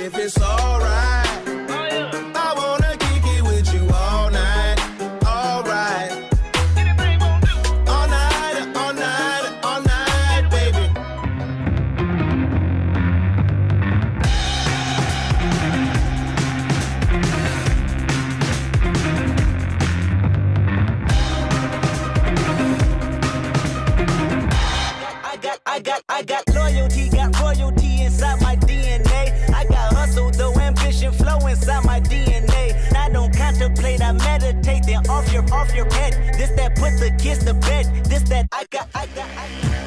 if it's alright. I wanna kick it with you all night, alright. All night, all night, all night, baby. I got loyalty, got royalty inside my DNA. I got hustle, though ambition flow inside my DNA. I don't contemplate, I meditate, then off your head. This that put the kids to bed. This that I got.